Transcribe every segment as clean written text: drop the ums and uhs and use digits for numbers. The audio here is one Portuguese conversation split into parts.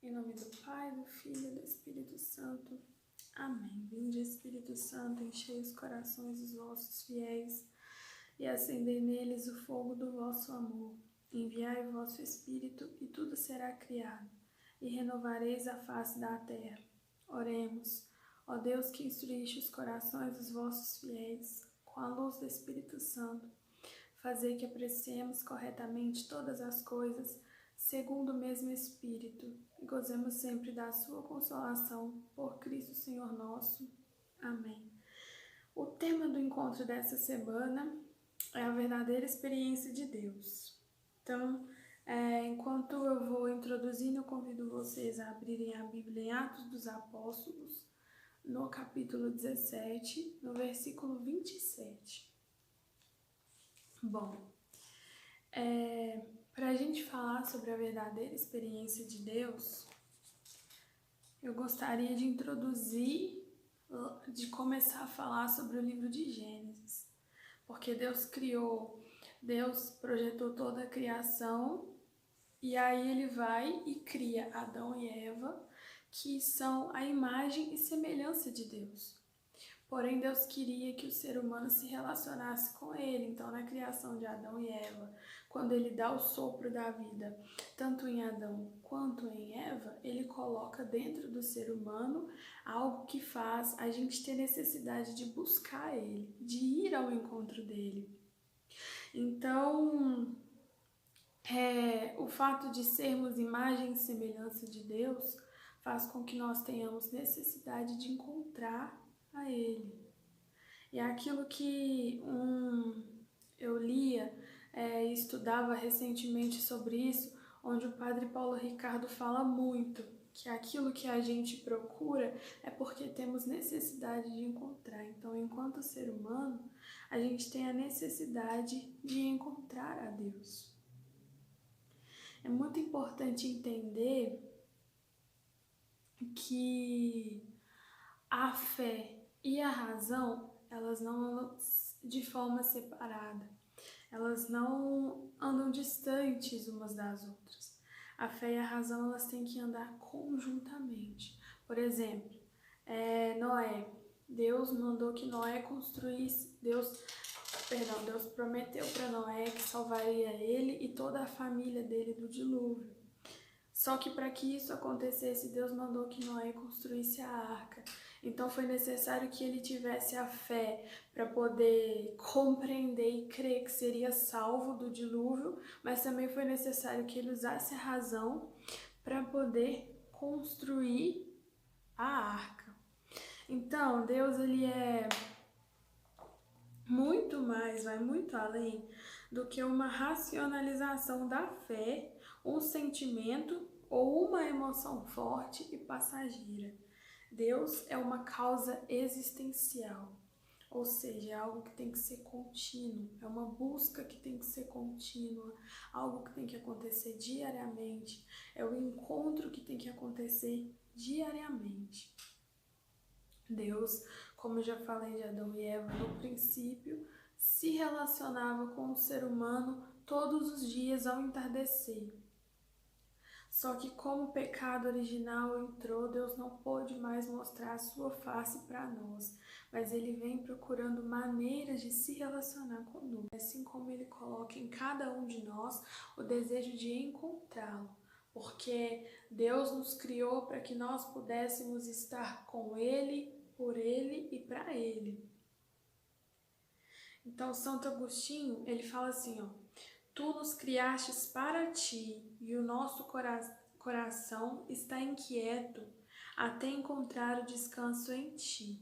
Em nome do Pai, do Filho e do Espírito Santo. Amém. Vinde, Espírito Santo, enchei os corações dos vossos fiéis e acendei neles o fogo do vosso amor. Enviai o vosso Espírito e tudo será criado, e renovareis a face da terra. Oremos. Ó Deus, que instruíste os corações dos vossos fiéis com a luz do Espírito Santo, fazei que apreciemos corretamente todas as coisas, segundo o mesmo Espírito, e gozemos sempre da sua consolação, por Cristo Senhor nosso. Amém. O tema do encontro dessa semana é a verdadeira experiência de Deus. Então, enquanto eu vou introduzindo, eu convido vocês a abrirem a Bíblia em Atos dos Apóstolos, no capítulo 17, no versículo 27. Bom, para a gente falar sobre a verdadeira experiência de Deus, eu gostaria de começar a falar sobre o livro de Gênesis. Porque Deus projetou toda a criação, e aí ele vai e cria Adão e Eva, que são a imagem e semelhança de Deus. Porém, Deus queria que o ser humano se relacionasse com ele. Então, na criação de Adão e Eva, quando ele dá o sopro da vida, tanto em Adão quanto em Eva, ele coloca dentro do ser humano algo que faz a gente ter necessidade de buscar ele, de ir ao encontro dele. Então, o fato de sermos imagem e semelhança de Deus faz com que nós tenhamos necessidade de encontrar a Ele. E aquilo que eu lia e estudava recentemente sobre isso, onde o Padre Paulo Ricardo fala muito, que aquilo que a gente procura é porque temos necessidade de encontrar. Então, enquanto ser humano, a gente tem a necessidade de encontrar a Deus. É muito importante entender que a fé e a razão, elas não andam de forma separada. Elas não andam distantes umas das outras. A fé e a razão, elas têm que andar conjuntamente. Por exemplo, Noé. Deus mandou que Noé construísse, Deus prometeu para Noé que salvaria ele e toda a família dele do dilúvio. Só que para que isso acontecesse, Deus mandou que Noé construísse a arca. Então foi necessário que ele tivesse a fé para poder compreender e crer que seria salvo do dilúvio, mas também foi necessário que ele usasse a razão para poder construir a arca. Então, Deus, ele é muito mais, vai muito além do que uma racionalização da fé, um sentimento ou uma emoção forte e passageira. Deus é uma causa existencial, ou seja, é algo que tem que ser contínuo, é uma busca que tem que ser contínua, algo que tem que acontecer diariamente, é o encontro que tem que acontecer diariamente. Deus, como eu já falei de Adão e Eva no princípio, se relacionava com o ser humano todos os dias ao entardecer. Só que como o pecado original entrou, Deus não pôde mais mostrar a sua face para nós, mas Ele vem procurando maneiras de se relacionar conosco, assim como Ele coloca em cada um de nós o desejo de encontrá-lo, porque Deus nos criou para que nós pudéssemos estar com Ele, por Ele e para Ele. Então, Santo Agostinho, ele fala assim, Tu nos criastes para ti, e o nosso coração está inquieto até encontrar o descanso em ti.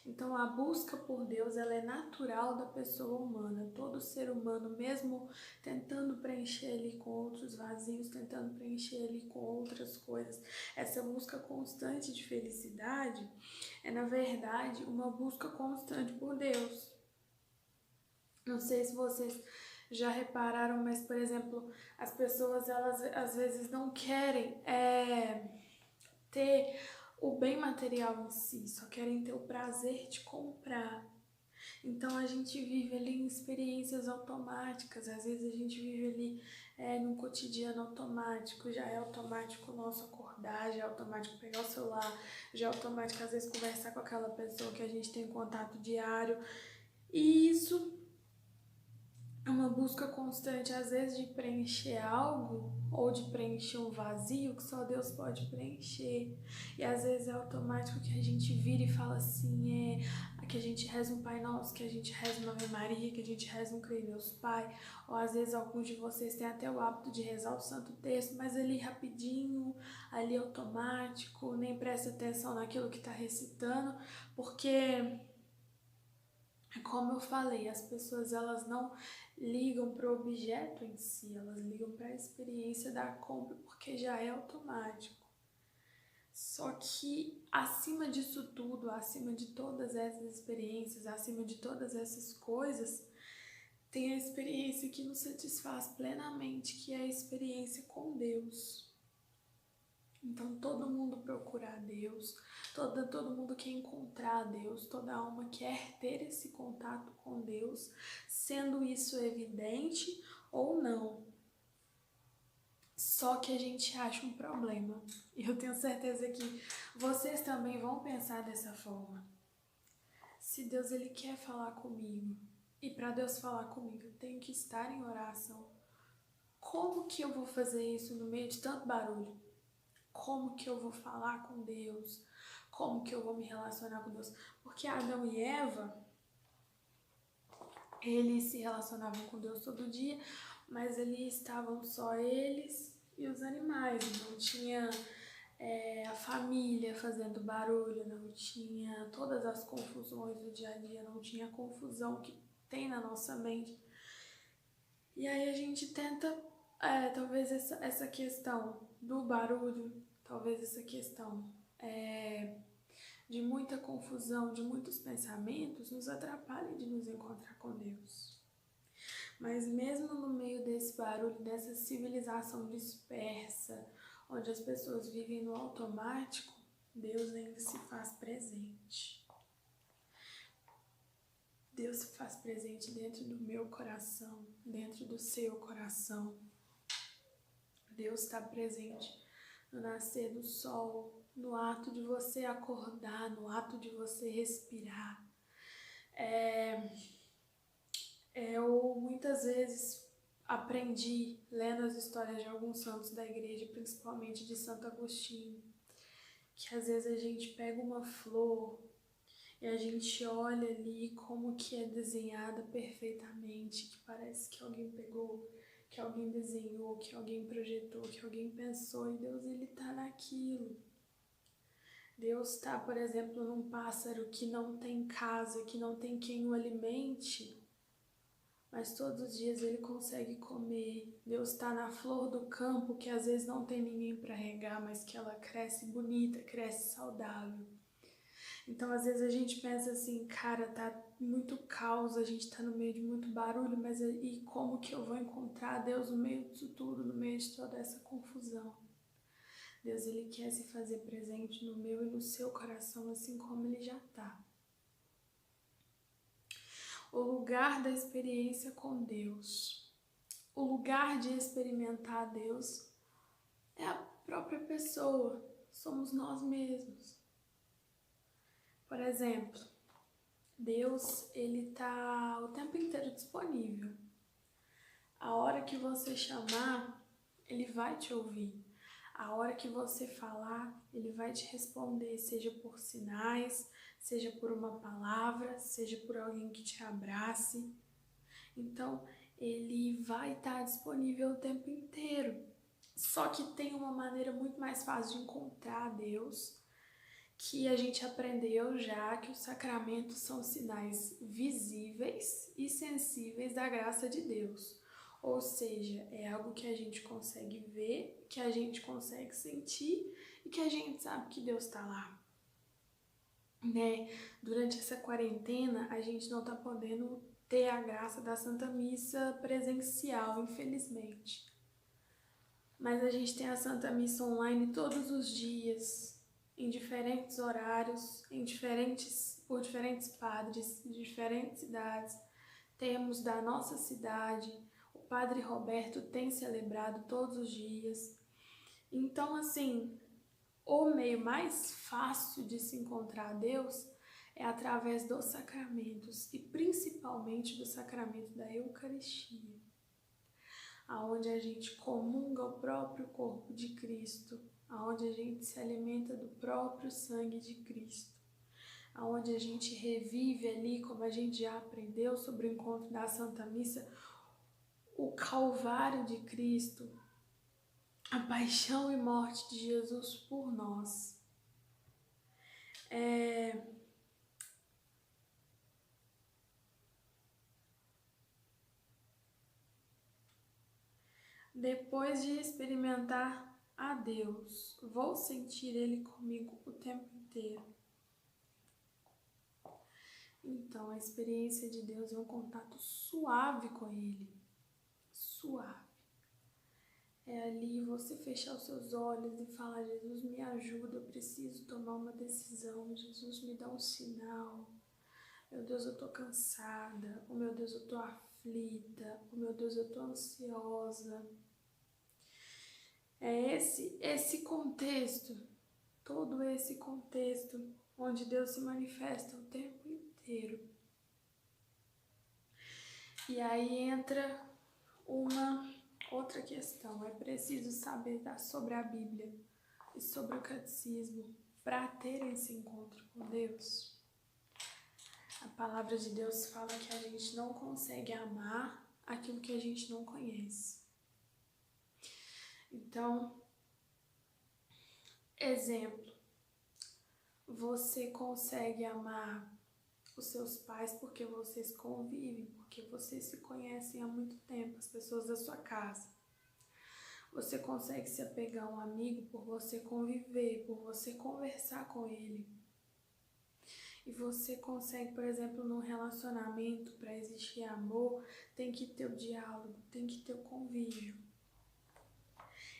Então, a busca por Deus, ela é natural da pessoa humana. Todo ser humano, mesmo tentando preencher ele com outros vazios, tentando preencher ele com outras coisas, essa busca constante de felicidade é, na verdade, uma busca constante por Deus. Não sei se vocês já repararam, mas, por exemplo, as pessoas, elas às vezes não querem ter o bem material em si, só querem ter o prazer de comprar. Então a gente vive ali em experiências automáticas, às vezes a gente vive ali num cotidiano automático, já é automático o nosso acordar, já é automático pegar o celular, já é automático às vezes conversar com aquela pessoa que a gente tem contato diário. E isso é uma busca constante, às vezes, de preencher algo ou de preencher um vazio que só Deus pode preencher. E às vezes é automático que a gente vira e fala assim, que a gente reza um Pai Nosso, que a gente reza uma Ave Maria, que a gente reza um Creio em Deus Pai. Ou às vezes alguns de vocês têm até o hábito de rezar o Santo Texto, mas ali rapidinho, ali automático, nem presta atenção naquilo que está recitando, porque... Como eu falei, as pessoas elas não ligam para o objeto em si, elas ligam para a experiência da compra porque já é automático. Só que acima disso tudo, acima de todas essas experiências, acima de todas essas coisas, tem a experiência que nos satisfaz plenamente, que é a experiência com Deus. Então todo mundo procura a Deus, todo mundo quer encontrar a Deus, toda alma quer ter esse contato com Deus, sendo isso evidente ou não. Só que a gente acha um problema. E eu tenho certeza que vocês também vão pensar dessa forma. Se Deus ele quer falar comigo, e para Deus falar comigo eu tenho que estar em oração, como que eu vou fazer isso no meio de tanto barulho? Como que eu vou falar com Deus? Como que eu vou me relacionar com Deus? Porque Adão e Eva, eles se relacionavam com Deus todo dia, mas ali estavam só eles e os animais. Não tinha a família fazendo barulho, não tinha todas as confusões do dia a dia, não tinha a confusão que tem na nossa mente. E aí a gente tenta, talvez essa questão do barulho, talvez essa questão de muita confusão, de muitos pensamentos, nos atrapalhe de nos encontrar com Deus. Mas mesmo no meio desse barulho, dessa civilização dispersa, onde as pessoas vivem no automático, Deus ainda se faz presente. Deus se faz presente dentro do meu coração, dentro do seu coração. Deus está presente no nascer do sol, no ato de você acordar, no ato de você respirar. Eu muitas vezes aprendi lendo as histórias de alguns santos da igreja, principalmente de Santo Agostinho, que às vezes a gente pega uma flor e a gente olha ali como que é desenhada perfeitamente, que parece que alguém pegou, que alguém desenhou, que alguém projetou, que alguém pensou, e Deus ele tá naquilo. Deus está, por exemplo, num pássaro que não tem casa, que não tem quem o alimente, mas todos os dias ele consegue comer. Deus está na flor do campo, que às vezes não tem ninguém para regar, mas que ela cresce bonita, cresce saudável. Então, às vezes a gente pensa assim, cara, tá muito caos, a gente tá no meio de muito barulho, mas e como que eu vou encontrar Deus no meio disso tudo, no meio de toda essa confusão? Deus, ele quer se fazer presente no meu e no seu coração, assim como ele já tá. O lugar da experiência com Deus, o lugar de experimentar Deus é a própria pessoa, somos nós mesmos. Por exemplo, Deus, ele tá o tempo inteiro disponível. A hora que você chamar, ele vai te ouvir. A hora que você falar, ele vai te responder, seja por sinais, seja por uma palavra, seja por alguém que te abrace. Então, ele vai estar disponível o tempo inteiro. Só que tem uma maneira muito mais fácil de encontrar Deus, que a gente aprendeu já que os sacramentos são sinais visíveis e sensíveis da graça de Deus. Ou seja, é algo que a gente consegue ver, que a gente consegue sentir e que a gente sabe que Deus está lá. Né? Durante essa quarentena, a gente não está podendo ter a graça da Santa Missa presencial, infelizmente. Mas a gente tem a Santa Missa online todos os dias. em diferentes horários, por diferentes padres de diferentes cidades. Temos da nossa cidade, o Padre Roberto tem celebrado todos os dias. Então, assim, o meio mais fácil de se encontrar a Deus é através dos sacramentos e principalmente do sacramento da Eucaristia, aonde a gente comunga o próprio corpo de Cristo, aonde a gente se alimenta do próprio sangue de Cristo, aonde a gente revive ali, como a gente já aprendeu sobre o encontro da Santa Missa, o Calvário de Cristo, a paixão e morte de Jesus por nós. Depois de experimentar a Deus, vou sentir Ele comigo o tempo inteiro. Então, a experiência de Deus é um contato suave com Ele. Suave. É ali você fechar os seus olhos e falar: Jesus, me ajuda, eu preciso tomar uma decisão. Jesus, me dá um sinal. Meu Deus, eu tô cansada. Oh, meu Deus, eu tô aflita. Oh, meu Deus, eu tô ansiosa. É esse contexto, todo esse contexto onde Deus se manifesta o tempo inteiro. E aí entra uma outra questão. É preciso saber sobre a Bíblia e sobre o catecismo para ter esse encontro com Deus. A palavra de Deus fala que a gente não consegue amar aquilo que a gente não conhece. Então, exemplo, você consegue amar os seus pais porque vocês convivem, porque vocês se conhecem há muito tempo, as pessoas da sua casa. Você consegue se apegar a um amigo por você conviver, por você conversar com ele. E você consegue, por exemplo, num relacionamento, para existir amor, tem que ter o diálogo, tem que ter o convívio.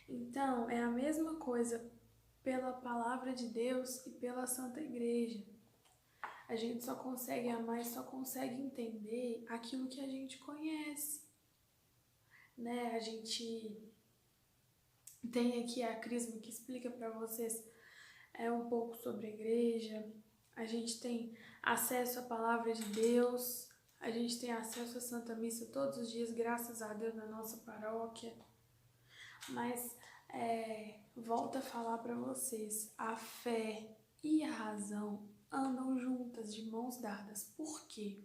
Então, é a mesma coisa pela palavra de Deus e pela Santa Igreja. A gente só consegue amar e só consegue entender aquilo que a gente conhece, né? A gente tem aqui a Crisma que explica para vocês um pouco sobre a igreja. A gente tem acesso à palavra de Deus, a gente tem acesso à Santa Missa todos os dias, graças a Deus, na nossa paróquia. Mas volto a falar para vocês, a fé e a razão andam juntas, de mãos dadas. Por quê?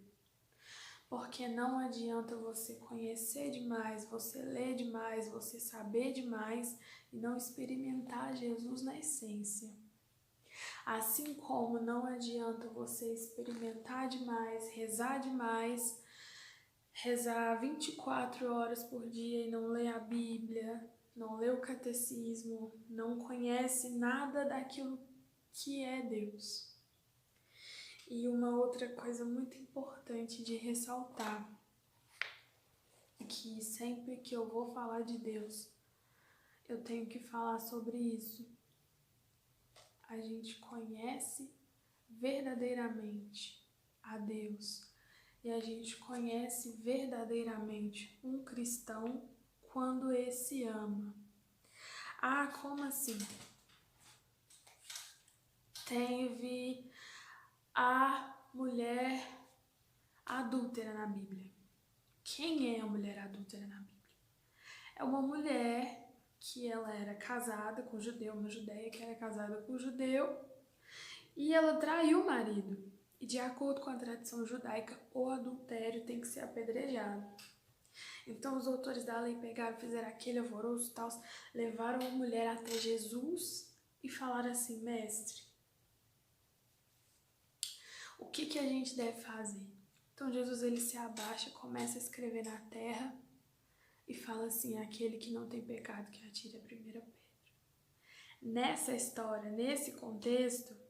Porque não adianta você conhecer demais, você ler demais, você saber demais e não experimentar Jesus na essência. Assim como não adianta você experimentar demais, rezar 24 horas por dia e não ler a Bíblia, não lê o catecismo, não conhece nada daquilo que é Deus. E uma outra coisa muito importante de ressaltar, que sempre que eu vou falar de Deus, eu tenho que falar sobre isso. A gente conhece verdadeiramente a Deus e a gente conhece verdadeiramente um cristão quando esse ama. Ah, como assim? Teve a mulher adúltera na Bíblia. Quem é a mulher adúltera na Bíblia? É uma mulher que ela era casada com um judeu, uma judeia que era casada com um judeu, e ela traiu o marido. E de acordo com a tradição judaica, o adultério tem que ser apedrejado. Então os autores da lei pegaram, fizeram aquele alvoroço e tal, levaram a mulher até Jesus e falaram assim: mestre, o que a gente deve fazer? Então Jesus ele se abaixa, começa a escrever na terra e fala assim: aquele que não tem pecado que atire a primeira pedra. Nessa história, nesse contexto,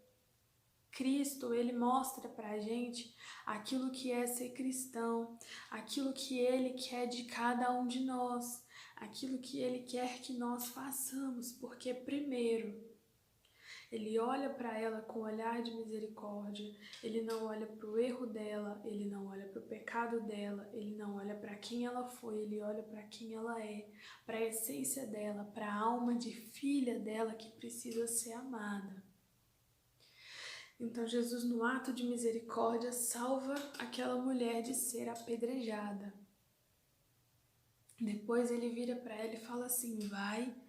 Cristo, ele mostra pra gente aquilo que é ser cristão, aquilo que ele quer de cada um de nós, aquilo que ele quer que nós façamos, porque primeiro, Ele olha para ela com um olhar de misericórdia. Ele não olha para o erro dela, ele não olha para o pecado dela, ele não olha para quem ela foi, ele olha para quem ela é, para a essência dela, para a alma de filha dela que precisa ser amada. Então Jesus, no ato de misericórdia, salva aquela mulher de ser apedrejada. Depois ele vira para ela e fala assim: vai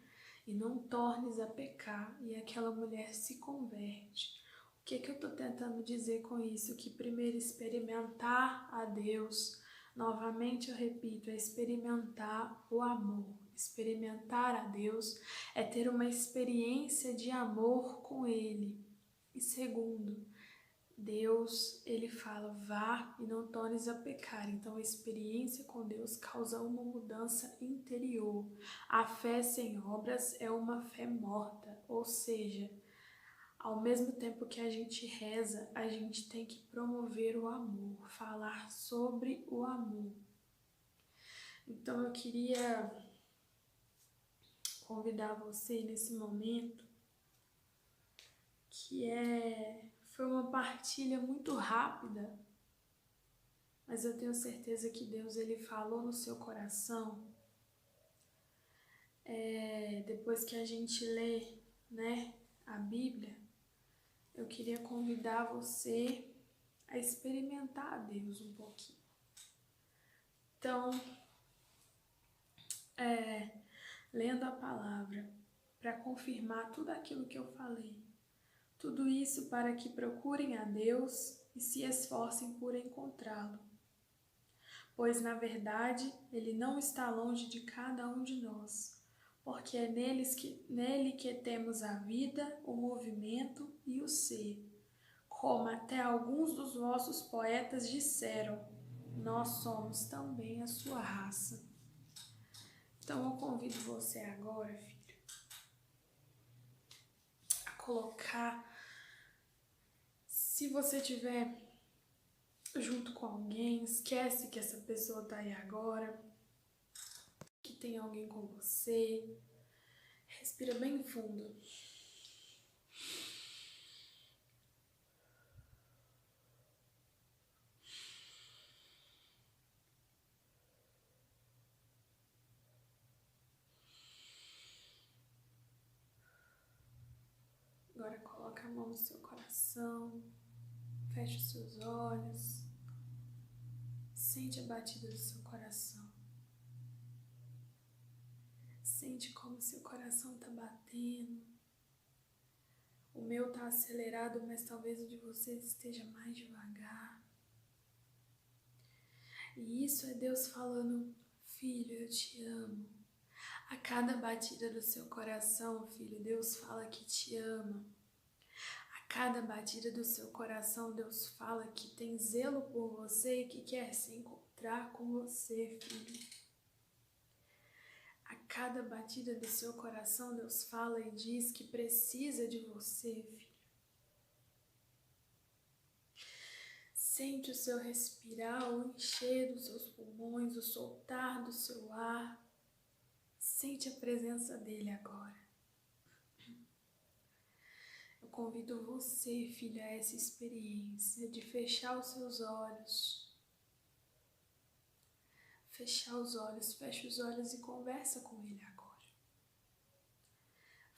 e não tornes a pecar, e aquela mulher se converte. O que eu estou tentando dizer com isso? Que primeiro experimentar a Deus, novamente eu repito, é experimentar o amor. Experimentar a Deus é ter uma experiência de amor com Ele. E segundo, Deus, ele fala, vá e não tornes a pecar. Então a experiência com Deus causa uma mudança interior. A fé sem obras é uma fé morta, ou seja, ao mesmo tempo que a gente reza, a gente tem que promover o amor, falar sobre o amor. Então eu queria convidar você nesse momento, foi uma partilha muito rápida, mas eu tenho certeza que Deus ele falou no seu coração. Depois que a gente lê, né, a Bíblia, eu queria convidar você a experimentar a Deus um pouquinho. Então, lendo a palavra, para confirmar tudo aquilo que eu falei. Tudo isso para que procurem a Deus e se esforcem por encontrá-lo. Pois, na verdade, Ele não está longe de cada um de nós, porque é nele que temos a vida, o movimento e o ser. Como até alguns dos vossos poetas disseram, nós somos também a sua raça. Então eu convido você agora, filho, a colocar, se você estiver junto com alguém, esquece que essa pessoa está aí agora, que tem alguém com você. Respira bem fundo. Agora coloca a mão no seu coração, feche os seus olhos, sente a batida do seu coração. Sente como seu coração está batendo. O meu está acelerado, mas talvez o de vocês esteja mais devagar. E isso é Deus falando, filho, eu te amo. A cada batida do seu coração, filho, Deus fala que te ama. A cada batida do seu coração, Deus fala que tem zelo por você e que quer se encontrar com você, filho. A cada batida do seu coração, Deus fala e diz que precisa de você, filho. Sente o seu respirar, o encher dos seus pulmões, o soltar do seu ar. Sente a presença dele agora. Eu convido você, filha, a essa experiência de fechar os seus olhos. Fechar os olhos, fecha os olhos e conversa com ele agora.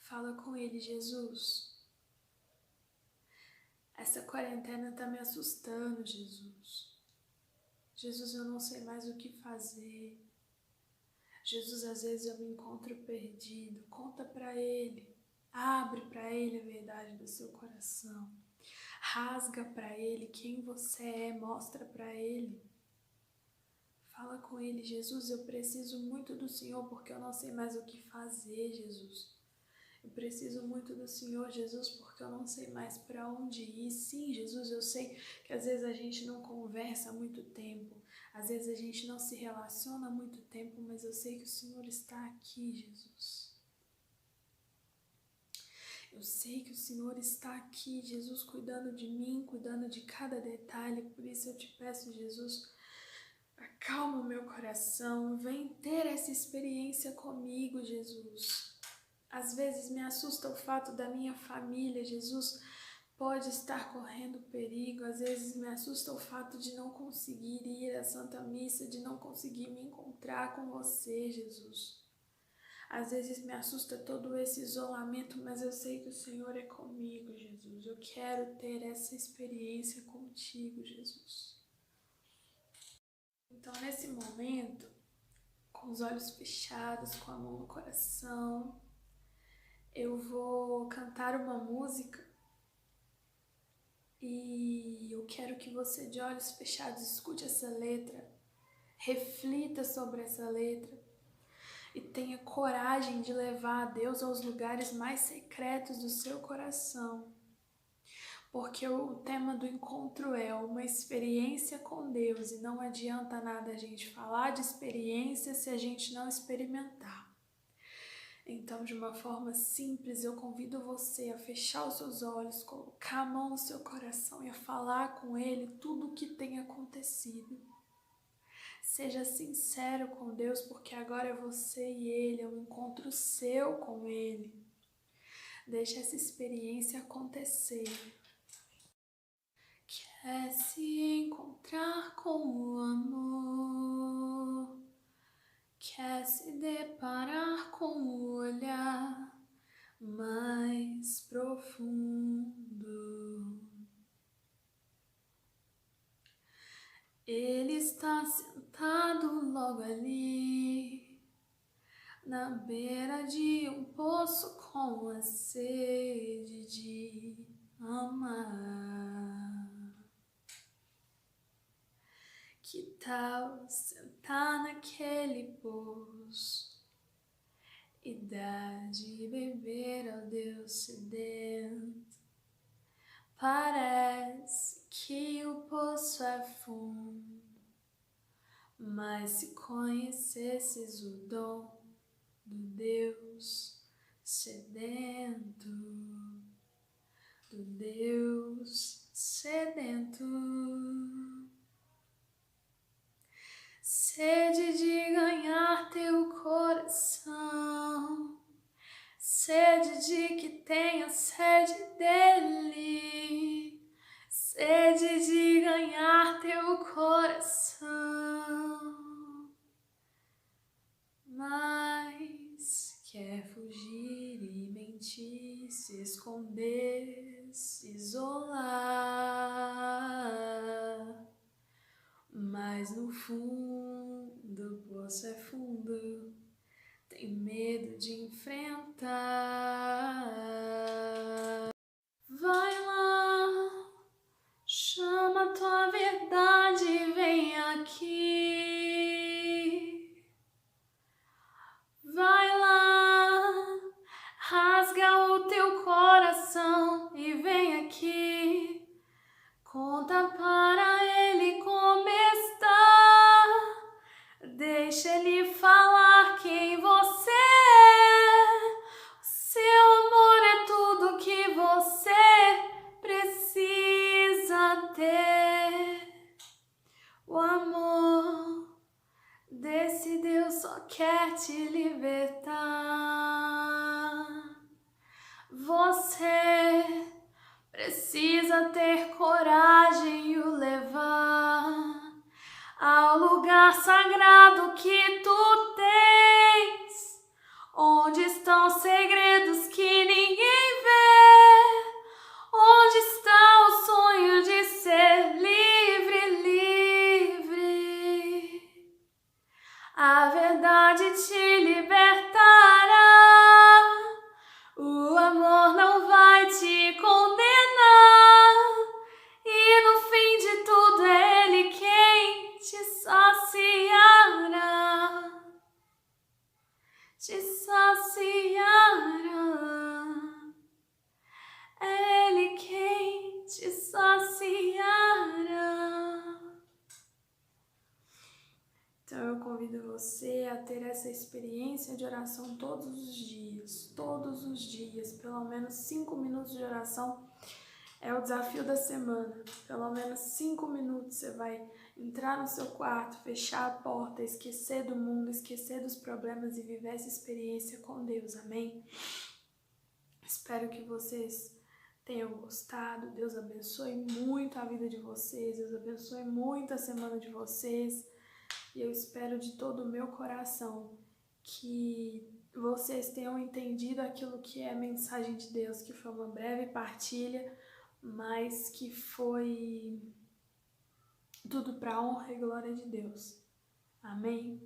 Fala com ele, Jesus. Essa quarentena está me assustando, Jesus. Jesus, eu não sei mais o que fazer. Jesus, às vezes eu me encontro perdido. Conta para ele. Abre para ele a verdade do seu coração. Rasga para ele quem você é. Mostra para ele. Fala com ele, Jesus, eu preciso muito do Senhor porque eu não sei mais o que fazer, Jesus. Eu preciso muito do Senhor, Jesus, porque eu não sei mais para onde ir. Sim, Jesus, eu sei que às vezes a gente não conversa há muito tempo, às vezes a gente não se relaciona há muito tempo, mas eu sei que o Senhor está aqui, Jesus. Eu sei que o Senhor está aqui, Jesus, cuidando de mim, cuidando de cada detalhe. Por isso eu te peço, Jesus, acalma o meu coração, vem ter essa experiência comigo, Jesus. Às vezes me assusta o fato da minha família, Jesus, pode estar correndo perigo. Às vezes me assusta o fato de não conseguir ir à Santa Missa, de não conseguir me encontrar com você, Jesus. Às vezes me assusta todo esse isolamento, mas eu sei que o Senhor é comigo, Jesus. Eu quero ter essa experiência contigo, Jesus. Então, nesse momento, com os olhos fechados, com a mão no coração, eu vou cantar uma música e eu quero que você, de olhos fechados, escute essa letra, reflita sobre essa letra e tenha coragem de levar a Deus aos lugares mais secretos do seu coração. Porque o tema do encontro é uma experiência com Deus e não adianta nada a gente falar de experiência se a gente não experimentar. Então, de uma forma simples, eu convido você a fechar os seus olhos, colocar a mão no seu coração e a falar com Ele tudo o que tem acontecido. Seja sincero com Deus, porque agora é você e Ele, é um encontro seu com Ele. Deixa essa experiência acontecer. Quer se encontrar com o amor, quer se deparar com o olhar mais profundo. Ele está sentado logo ali, na beira de um poço com a sede de amar. Que tal sentar naquele poço e dar de beber ao Deus sedento? Parece que o poço é fundo, mas se conhecesses o dom do Deus sedento, do Deus sedento. Sede de ganhar teu coração, sede de que tenha sede dele, sede de ganhar teu coração, mas quer fugir e mentir, se esconder, se isolar. Mas no fundo o poço é fundo, tem medo de enfrentar. Vai lá, chama a tua verdade e vem aqui. Vai lá, rasga o teu coração e vem aqui. Conta para ele como está, deixa ele falar quem você é. O seu amor é tudo que você precisa ter. O amor desse Deus só quer te libertar. Você precisa ter coragem e o levar ao lugar sagrado que tu tens, onde estão segredos que ninguém vê, onde está o sonho de ser livre, livre. A verdade te libertará. O amor não vai te condenar, e no fim de tudo é Ele quem te saciará, te saciará. É Ele quem te saciará. Então eu convido você a ter essa experiência de oração todos os dias, pelo menos 5 minutos de oração É o desafio da semana. Pelo menos 5 minutos você vai entrar no seu quarto, fechar a porta, esquecer do mundo, esquecer dos problemas e viver essa experiência com Deus. Amém? Espero que vocês tenham gostado. Deus abençoe muito a vida de vocês. Deus abençoe muito a semana de vocês. E eu espero de todo o meu coração que vocês tenham entendido aquilo que é a mensagem de Deus, que foi uma breve partilha, mas que foi tudo para a honra e glória de Deus. Amém?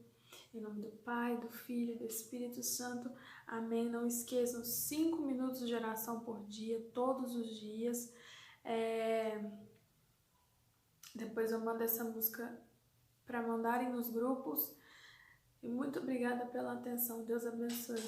Em nome do Pai, do Filho e do Espírito Santo. Amém. Não esqueçam, 5 minutos de oração por dia, todos os dias. Depois eu mando essa música para mandarem nos grupos. E muito obrigada pela atenção. Deus abençoe.